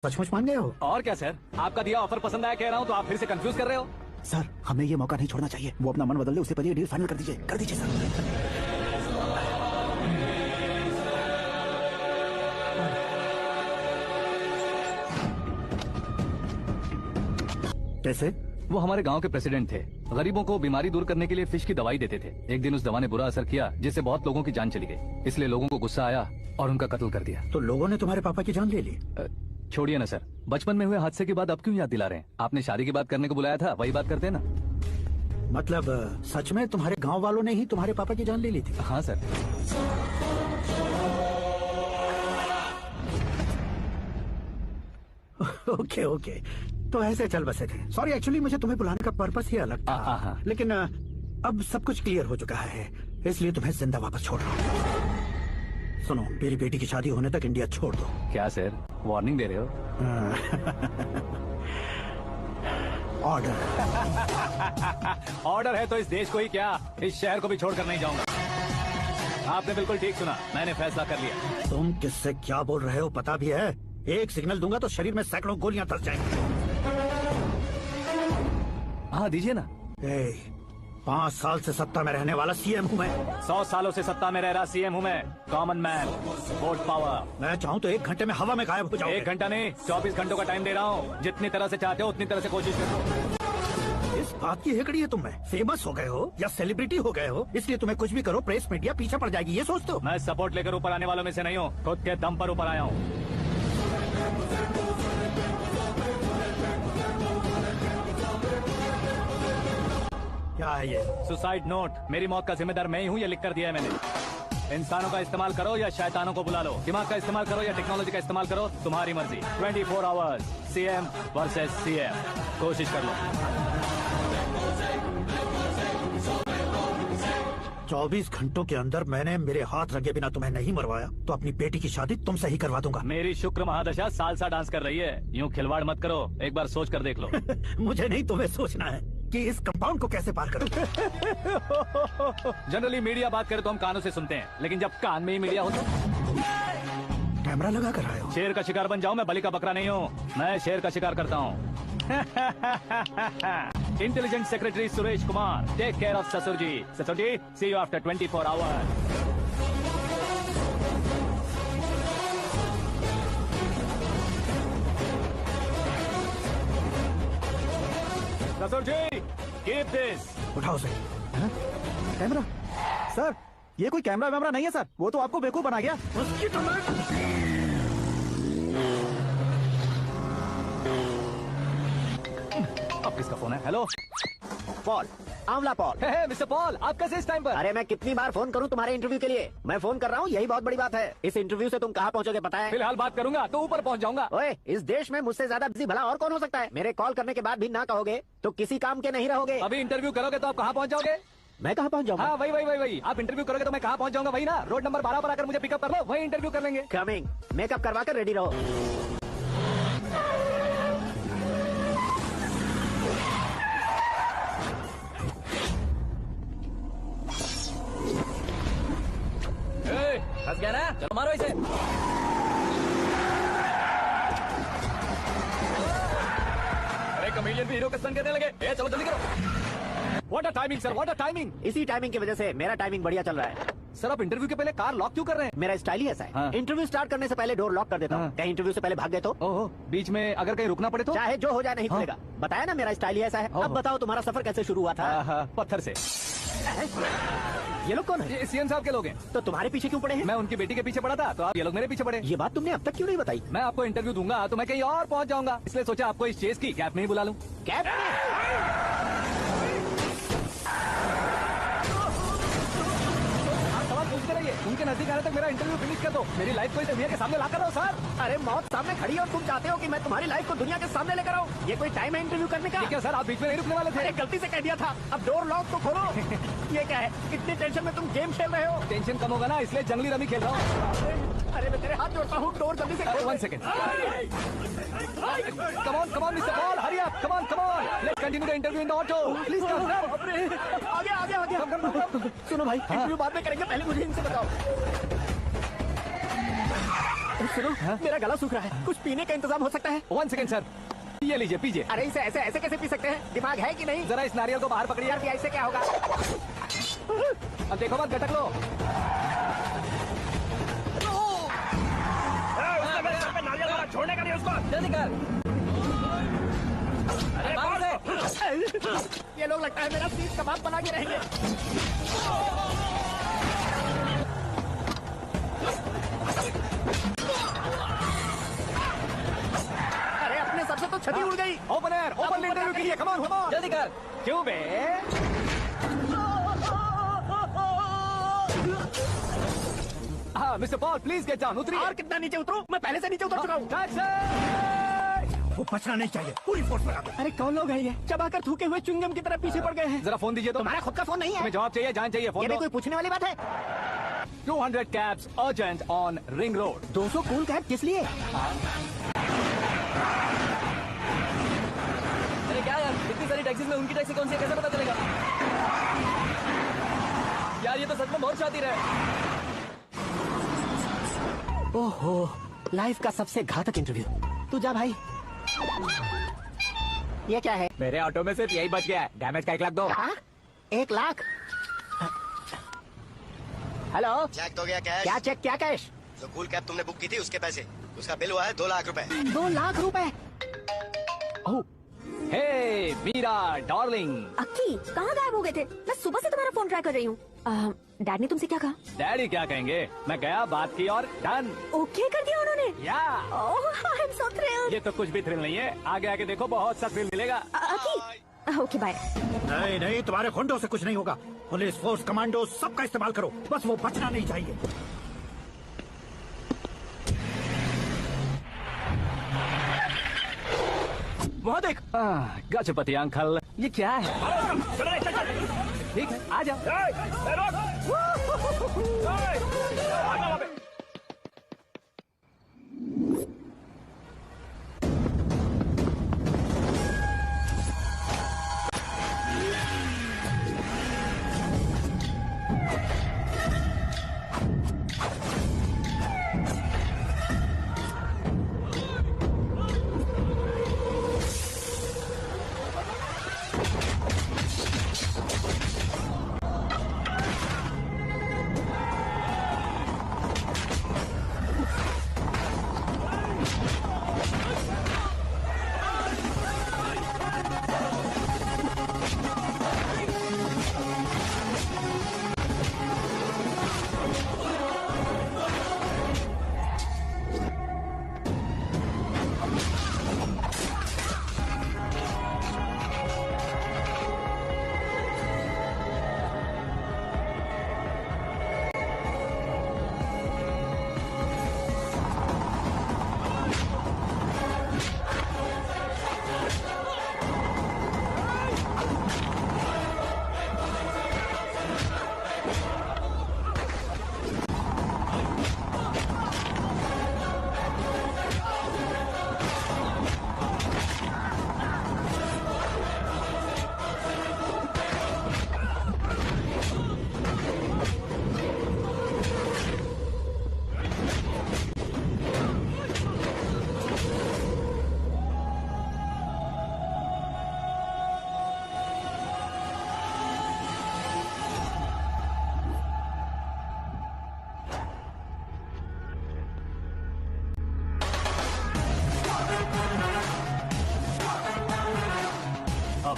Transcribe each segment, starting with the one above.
सचमुच मान गए हो? और क्या सर, आपका दिया ऑफर पसंद आया कह रहा हूँ तो आप फिर से कंफ्यूज कर रहे हो। सर हमें ये मौका नहीं छोड़ना चाहिए। वो अपना मन बदल ले, उससे पहले डील फाइनल कर दीजिए, कर दीजिए सर। कैसे? वो हमारे गांव के प्रेसिडेंट थे। गरीबों को बीमारी दूर करने के लिए फिश की दवाई देते थे। एक दिन उस दवा ने बुरा असर किया जिससे बहुत लोगों की जान चली गई। इसलिए लोगों को गुस्सा आया और उनका कत्ल कर दिया। तो लोगों ने तुम्हारे पापा की जान ले ली? छोड़िए ना सर, बचपन में हुए हादसे की बात अब क्यों याद दिला रहे हैं? आपने शादी की बात करने को बुलाया था, वही बात करते हैं ना। मतलब सच में तुम्हारे गांव वालों ने ही तुम्हारे पापा की जान ले ली थी? हाँ सर। ओके ओके, तो ऐसे चल बसे थे। सॉरी, एक्चुअली मुझे तुम्हें बुलाने का पर्पस ही अलग था। लेकिन अब सब कुछ क्लियर हो चुका है, इसलिए तुम्हें जिंदा वापस छोड़ रहा हूँ। सुनो, मेरी बेटी की शादी होने तक इंडिया छोड़ दो। क्या सर, वार्निंग दे रहे हो? ऑर्डर। ऑर्डर है तो इस देश को ही क्या, इस शहर को भी छोड़कर नहीं जाऊंगा। आपने बिल्कुल ठीक सुना, मैंने फैसला कर लिया। तुम किससे क्या बोल रहे हो पता भी है? एक सिग्नल दूंगा तो शरीर में सैकड़ों गोलियां धस जाएंगी। हाँ दीजिए ना। 5 साल से सत्ता में रहने वाला सीएम हूँ मैं। 100 सालों से सत्ता में रह रहा सीएम हूँ मैं। Common man, vote power. मैं चाहूँ तो 1 घंटे में हवा में गायब हो जाऊँ। 1 घंटा नहीं, 24 घंटों का टाइम दे रहा हूँ। जितनी तरह से चाहते हो उतनी तरह से कोशिश करो। इस बात की हेकड़ी है तुम में? फेमस हो गए हो या सेलिब्रिटी हो गए हो, इसलिए तुम्हें कुछ भी करो प्रेस मीडिया पीछे पड़ जाएगी, ये सोचते हो? मैं सपोर्ट लेकर ऊपर आने वालों में से नहीं हूँ, खुद के दम पर ऊपर आया हूँ। क्या है ये? Suicide note. मेरी मौत का जिम्मेदार मैं ही हूँ, ये लिख कर दिया है मैंने। इंसानों का इस्तेमाल करो या शैतानों को बुला लो, दिमाग का इस्तेमाल करो या टेक्नोलॉजी का इस्तेमाल करो, तुम्हारी मर्जी। 24 आवर्स सीएम वर्सेस सीएम, कोशिश कर लो। 24 घंटों के अंदर मैंने मेरे हाथ रंगे बिना तुम्हें नहीं मरवाया तो अपनी बेटी की शादी तुमसे ही करवा दूंगा। मेरी शुक्र महादशा सालसा डांस कर रही है, यूँ खिलवाड़ मत करो, एक बार सोच कर देख लो। मुझे नहीं, तुम्हें सोचना है कि इस कंपाउंड को कैसे पार करूं। जनरली मीडिया बात करे तो हम कानों से सुनते हैं, लेकिन जब कान में ही मीडिया हो तो कैमरा लगा कर आए हो। शेर का शिकार बन जाऊं, मैं बलि का बकरा नहीं हूँ, मैं शेर का शिकार करता हूँ। Intelligent secretary Suresh Kumar, take care of ससुर जी। ससुर जी, सी यू आफ्टर 24 आवर्स। ससुर जी, कीप दिस। उठाओ से। कैमरा? सर ये कोई कैमरा वैमरा नहीं है सर, वो तो आपको बेवकूफ बना गया। उसकी तो अब किसका फोन है? हेलो पॉल, आंवला पॉल। मिस्टर पॉल, आप कैसे इस टाइम पर? अरे मैं कितनी बार फोन करूं तुम्हारे इंटरव्यू के लिए? मैं फोन कर रहा हूं, यही बहुत बड़ी बात है। इस इंटरव्यू से तुम कहां पहुंचोगे पता है? फिलहाल बात करूंगा तो ऊपर पहुंच जाऊंगा। ओए, इस देश में मुझसे ज्यादा बिजी भला और कौन हो सकता है? मेरे कॉल करने के बाद भी ना कहोगे तो किसी काम के नहीं रहोगे। अभी इंटरव्यू करोगे तो आप कहाँ पहुंच जाओगे? मैं कहां पहुंच जाऊंगा? हाँ वही। आप इंटरव्यू करोगे तो मैं कहाँ पहुंच जाऊंगा? वही ना, रोड नंबर 12 पर आकर मुझे पिकअप कर लो, वही इंटरव्यू कर लेंगे। कमिंग। मेकअप करवा कर रेडी रहो। फंस गया ना, चलो मारो इसे। अरे कमेडियन भी हीरो का स्टंट करने लगे। चलो जल्दी करो। What a timing sir, what a timing. इसी टाइमिंग की वजह से मेरा टाइमिंग बढ़िया चल रहा है। सर आप इंटरव्यू के पहले कार लॉक क्यों कर रहे हैं? मेरा स्टाइल ही ऐसा है। हाँ। इंटरव्यू स्टार्ट करने से पहले डोर लॉक कर देता हूँ। कहीं इंटरव्यू से पहले भाग गए तो? ओहो, बीच में अगर कहीं रुकना पड़े तो? चाहे जो हो जाए नहीं खुलेगा। बताया ना मेरा स्टाइल ही ऐसा है। अब बताओ तुम्हारा सफर कैसे शुरू हुआ था? पत्थर से। ये लोग कौन है? ये सीएम साहब के लोग हैं। तो तुम्हारे पीछे क्यों पड़े हैं? मैं उनकी बेटी के पीछे पड़ा था तो आप ये लोग मेरे पीछे पड़े। ये बात तुमने अब तक क्यों नहीं बताई? मैं आपको इंटरव्यू दूंगा तो मैं कहीं और पहुंच जाऊंगा, इसलिए सोचा आपको इस चेस की कैप में ही बुला लूं। कैप सवाल पूछते रहिए, उनके नजदीक आने तक मेरा इंटरव्यू फिनिश कर दो। मेरी लाइफ को इस दुनिया के सामने ला कर रहो सर। अरे मौत सामने खड़ी है और तुम चाहते हो कि मैं तुम्हारी लाइफ को दुनिया के सामने लेकर आऊं? ये कोई टाइम है इंटरव्यू करने का? ठीक है सर, आप बीच में नहीं रुकने वाले थे। अरे गलती से कह दिया था, अब डोर लॉक तो खोलो। ये क्या है? इतनी टेंशन में तुम गेम खेल रहे हो? टेंशन कम होगा ना, इसलिए जंगली रमी खेल रहा हूँ। अरे मैं तेरे हाथ जोड़ता हूँ, डोर जल्दी से खोल। 1 second. Come on, Mr. Paul, hurry up. Come on. Let's continue the interview in the auto. Please come. आगे। सुनो भाई, इंटरव्यू बाद में करेंगे, पहले मुझे इनसे बताओ। सुनो, मेरा गला सूख रहा है, कुछ पीने का इंतजाम हो सकता है? 1 सेकंड सर, ये लीजिए पीजिए। अरे इसे ऐसे ऐसे कैसे पी सकते हैं? दिमाग है कि नहीं? जरा इस नारियल को बाहर पकड़िए। यार भी ऐसे क्या होगा? अब देखो मत, गटक लो। छोड़ने का नहीं उसको। जल्दी कर। अरे बाहर से। ये लोग लगता है मेरा सीख कबाब बना के रहेंगे। अरे अपने सर से तो छड़ी उड़ गई। ओपन एयर, ओपन इंटरव्यू के लिए, कम ऑन, जल्दी कर। क्यों बे? हाँ mister Paul, please get down. उतरिए। और कितना नीचे उतरूं? मैं पहले से नीचे उतर चुका हूँ। टैक्सी! वो बचना नहीं चाहिए, पूरी फोर्स लगा दो। अरे कौन लोग हैं ये? चबाकर थूके हुए चुंगम की तरह पीछे पड़ गए हैं। जरा फोन दीजिए तो। तुम्हारा खुद का फोन नहीं है? तुम्हें जवाब चाहिए, जान चाहिए, फोन ये भी दो। कोई पूछने वाली बात है? 200 cabs urgent on Ring Road. 200 cool cab किस लिए? अरे क्या यार, इतनी सारी टैक्सीज में उनकी टैक्सी कौन सी है, कैसे पता चलेगा? यार ये तो सच में बहुत शातिर है। ओहो, लाइफ का सबसे घातक इंटरव्यू। तू जा भाई। ये क्या है? मेरे ऑटो में सिर्फ यही बच गया है, डैमेज का 1 लाख दो। हाँ? 1 लाख? हेलो, चेक तो गया कैश। क्या चेक, क्या कैश? जो कूल कैब तुमने बुक की थी उसके पैसे, उसका बिल हुआ है 2 लाख रुपए। 2 लाख रुपए? ओह, हे मीरा डार्लिंग। अक्की, कहाँ गायब हो गए थे? मैं सुबह से तुम्हारा फोन ट्राई कर रही हूँ। डैड ने तुमसे क्या कहा? डैडी क्या कहेंगे, मैं गया, बात की और डन। ओके कर दिया उन्होंने? या ओह, आई एम सो थ्रिल्ड। ये तो कुछ भी थ्रिल नहीं है, आगे आगे देखो बहुत सा थ्रिल मिलेगा। अक्की, ओके बाय। नहीं नहीं, तुम्हारे गुंडों से कुछ नहीं होगा। पुलिस फोर्स, कमांडो, सबका इस्तेमाल करो, बस वो बचना नहीं चाहिए। वहाँ देख, गजपति अंकल, ये क्या है? ठीक है, आ जाओ।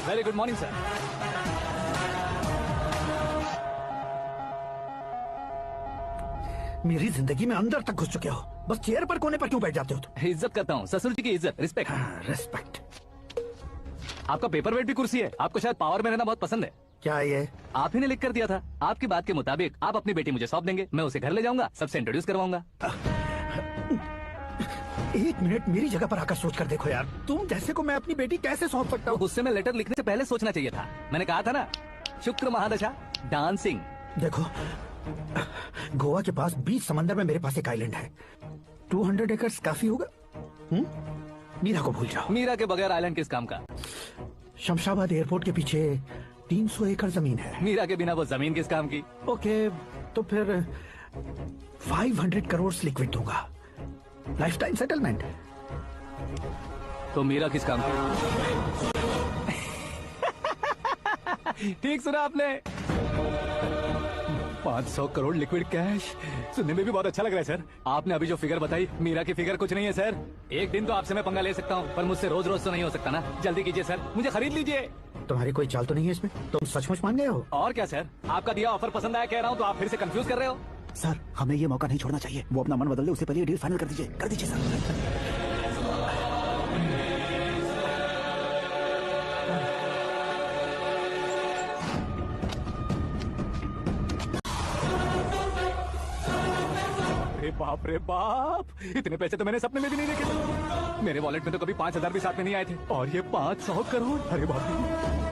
Very good morning sir. मेरी जिंदगी में अंदर तक घुस चुके हो, बस चेयर पर कोने पर क्यों बैठ जाते हो तुम? इज्जत करता हूँ, ससुर जी की इज्जत, रिस्पेक्ट। रेस्पेक्ट। आपका पेपर वेट भी कुर्सी है, आपको शायद पावर में रहना बहुत पसंद है। क्या ये? आप ही ने लिख कर दिया था, आपकी बात के मुताबिक आप अपनी बेटी मुझे सौंप देंगे, मैं उसे घर ले जाऊंगा, सबसे इंट्रोड्यूस करवाऊंगा। 1 मिनट मेरी जगह पर आकर सोच कर देखो यार, तुम जैसे को मैं अपनी बेटी कैसे सौंप सकता हूँ? गुस्से में लेटर लिखने से पहले सोचना चाहिए था। मैंने कहा था ना, शुक्र महादशा डांसिंग। देखो, गोवा के पास बीच समंदर में मेरे पास एक आइलैंड है, 200 एकर्स काफी होगा। मीरा को भूल जाओ। मीरा के बगैर आइलैंड किस काम का? शमशाबाद एयरपोर्ट के पीछे 300 एकड़ जमीन है। मीरा के बिना वो जमीन किस काम की? ओके, तो फिर 500 करोड़ लिक्विड दूंगा, लाइफ टाइम सेटलमेंट। तो मीरा किस काम की? ठीक सुना आपने, 500 करोड़ लिक्विड कैश। सुनने में भी बहुत अच्छा लग रहा है सर। आपने अभी जो फिगर बताई, मीरा की फिगर कुछ नहीं है सर। एक दिन तो आपसे मैं पंगा ले सकता हूँ, पर मुझसे रोज रोज तो नहीं हो सकता ना। जल्दी कीजिए सर, मुझे खरीद लीजिए। तुम्हारी कोई चाल तो नहीं है इसमें? तुम सचमुच मान गए हो? और क्या सर, आपका दिया ऑफर पसंद आया कह रहा हूँ, तो आप फिर से कंफ्यूज कर रहे हो। सर, हमें ये मौका नहीं छोड़ना चाहिए। वो अपना मन बदल दे, उससे पहले डील फाइनल कर दीजिए। कर दीजिए सर। अरे बाप रे बाप, इतने पैसे तो मैंने सपने में भी नहीं देखे। मेरे वॉलेट में तो कभी 5,000 भी साथ में नहीं आए थे, और ये 500 करोड़। अरे बाप रे।